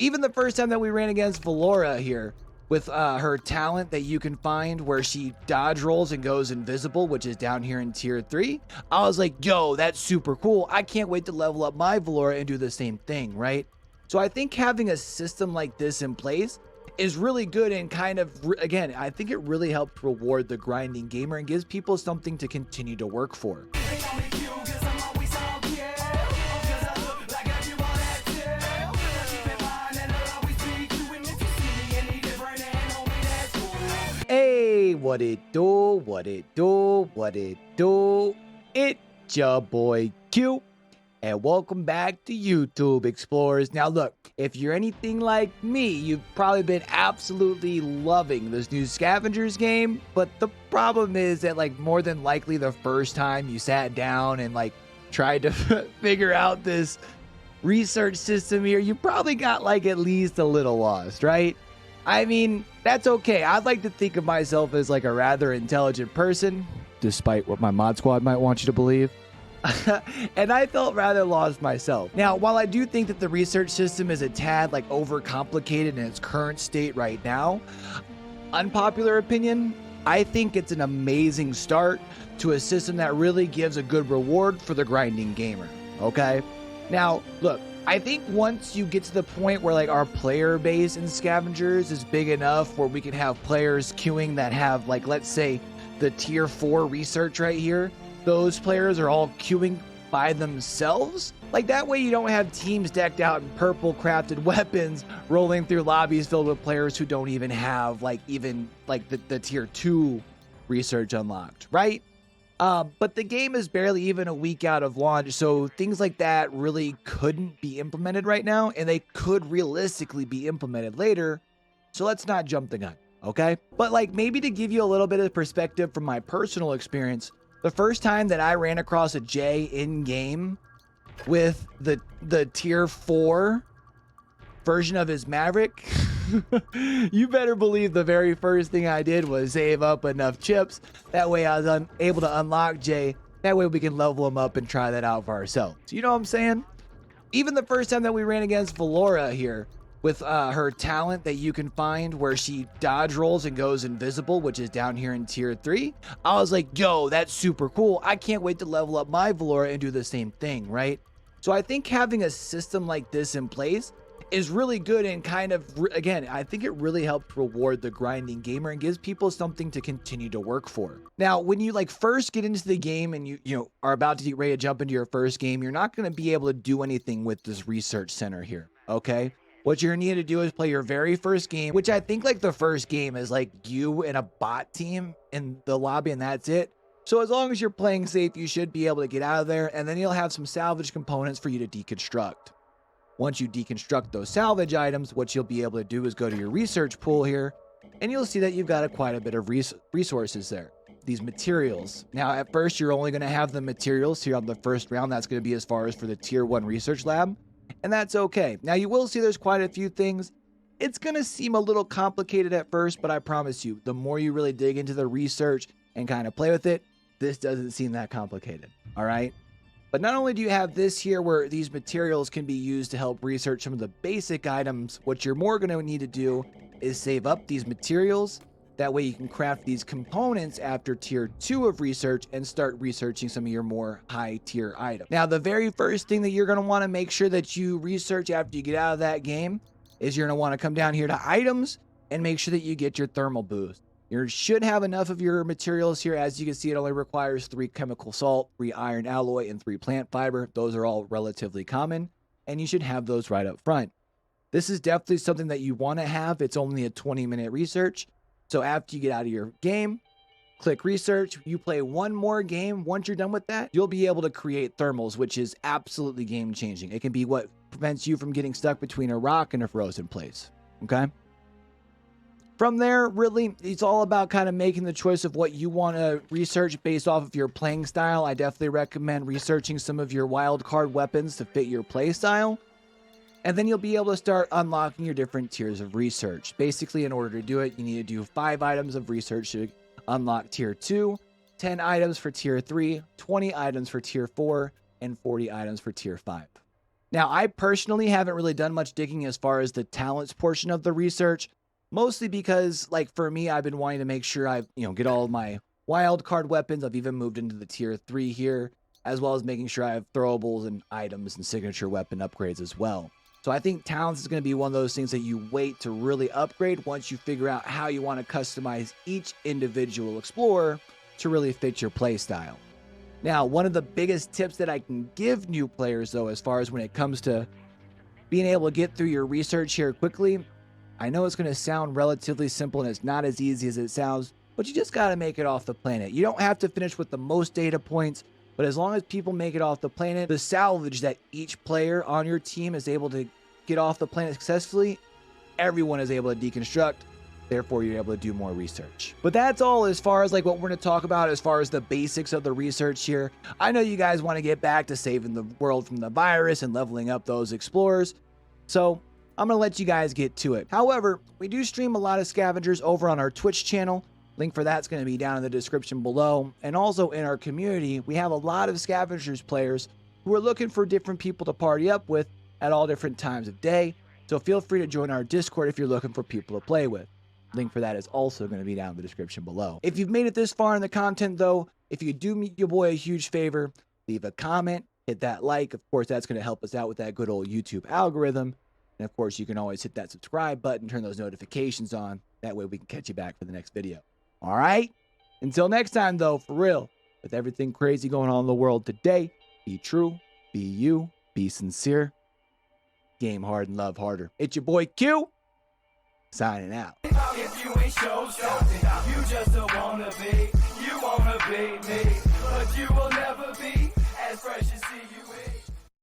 Even the first time that we ran against Valora here with her talent that you can find where she dodge rolls and goes invisible, which is down here in tier 3, I was like, yo, that's super cool. I can't wait to level up my Valora and do the same thing, right? So I think having a system like this in place is really good and kind of, again, I think it really helps reward the grinding gamer and gives people something to continue to work for. Hey, what it do, what it do, what it do? It's your boy Q, and welcome back to YouTube Explorers. Now look, if you're anything like me, you've probably been absolutely loving this new Scavengers game, but the problem is that like more than likely the first time you sat down and like tried to figure out this research system here, you probably got like at least a little lost, right? I mean, that's okay. I'd like to think of myself as like a rather intelligent person, despite what my mod squad might want you to believe. And I felt rather lost myself. Now, while I do think that the research system is a tad like overcomplicated in its current state right now, unpopular opinion, I think it's an amazing start to a system that really gives a good reward for the grinding gamer, okay? Now, look, I think once you get to the point where like our player base in Scavengers is big enough where we can have players queuing that have like, let's say the tier 4 research right here, those players are all queuing by themselves. Like that way you don't have teams decked out in purple crafted weapons rolling through lobbies filled with players who don't even have like the tier 2 research unlocked, right? But the game is barely even a week out of launch, so things like that really couldn't be implemented right now, and they could realistically be implemented later, so let's not jump the gun, okay? But like maybe to give you a little bit of perspective from my personal experience, the first time that I ran across a J in-game with the tier 4 version of his Maverick, you better believe the very first thing I did was save up enough chips. That way I was able to unlock Jay. That way we can level him up and try that out for ourselves. You know what I'm saying? Even the first time that we ran against Valora here with her talent that you can find where she dodge rolls and goes invisible, which is down here in tier 3, I was like, yo, that's super cool. I can't wait to level up my Valora and do the same thing, right? So I think having a system like this in place is really good and kind of, again, I think it really helps reward the grinding gamer and gives people something to continue to work for. Now, when you like first get into the game and you are about to get ready to jump into your first game, you're not going to be able to do anything with this research center here, okay? What you're going to need to do is play your very first game, which I think like the first game is like you and a bot team in the lobby and that's it. So as long as you're playing safe, you should be able to get out of there, and then you'll have some salvage components for you to deconstruct. Once you deconstruct those salvage items, what you'll be able to do is go to your research pool here, and you'll see that you've got quite a bit of resources there. These materials. Now, at first, you're only going to have the materials here on the first round. That's going to be as far as for the tier 1 research lab, and that's okay. Now, you will see there's quite a few things. It's going to seem a little complicated at first, but I promise you, the more you really dig into the research and kind of play with it, this doesn't seem that complicated, all right? But not only do you have this here where these materials can be used to help research some of the basic items, what you're more going to need to do is save up these materials. That way you can craft these components after tier 2 of research and start researching some of your more high tier items. Now, the very first thing that you're going to want to make sure that you research after you get out of that game is you're going to want to come down here to items and make sure that you get your thermal boost. You should have enough of your materials here. As you can see, it only requires 3 chemical salt, 3 iron alloy, and 3 plant fiber. Those are all relatively common, and you should have those right up front. This is definitely something that you want to have. It's only a 20-minute research. So after you get out of your game, click research. You play one more game. Once you're done with that, you'll be able to create thermals, which is absolutely game-changing. It can be what prevents you from getting stuck between a rock and a frozen place, okay? From there, really, it's all about kind of making the choice of what you want to research based off of your playing style. I definitely recommend researching some of your wild card weapons to fit your play style. And then you'll be able to start unlocking your different tiers of research. Basically, in order to do it, you need to do 5 items of research to unlock tier 2, 10 items for tier 3, 20 items for tier 4, and 40 items for tier 5. Now, I personally haven't really done much digging as far as the talents portion of the research, mostly because, like, for me, I've been wanting to make sure I, get all of my wild card weapons. I've even moved into the tier 3 here, as well as making sure I have throwables and items and signature weapon upgrades as well. So I think talents is going to be one of those things that you wait to really upgrade once you figure out how you want to customize each individual explorer to really fit your playstyle. Now, one of the biggest tips that I can give new players, though, as far as when it comes to being able to get through your research here quickly, I know it's going to sound relatively simple and it's not as easy as it sounds, but you just got to make it off the planet. You don't have to finish with the most data points, but as long as people make it off the planet, the salvage that each player on your team is able to get off the planet successfully, everyone is able to deconstruct. Therefore, you're able to do more research. But that's all as far as like what we're going to talk about as far as the basics of the research here. I know you guys want to get back to saving the world from the virus and leveling up those explorers. So I'm going to let you guys get to it. However, we do stream a lot of scavengers over on our Twitch channel. Link for that's going to be down in the description below. And also in our community, we have a lot of scavengers players who are looking for different people to party up with at all different times of day. So feel free to join our Discord if you're looking for people to play with. Link for that is also going to be down in the description below. If you've made it this far in the content, though, if you do me your boy a huge favor, leave a comment, hit that like. Of course, that's going to help us out with that good old YouTube algorithm. And of course, you can always hit that subscribe button, turn those notifications on. That way we can catch you back for the next video. All right? Until next time, though, for real, with everything crazy going on in the world today, be true, be you, be sincere, game hard and love harder. It's your boy Q, signing out. If you ain't show something, you just don't wanna be. You wanna be me, but you will never be as fresh as see you in.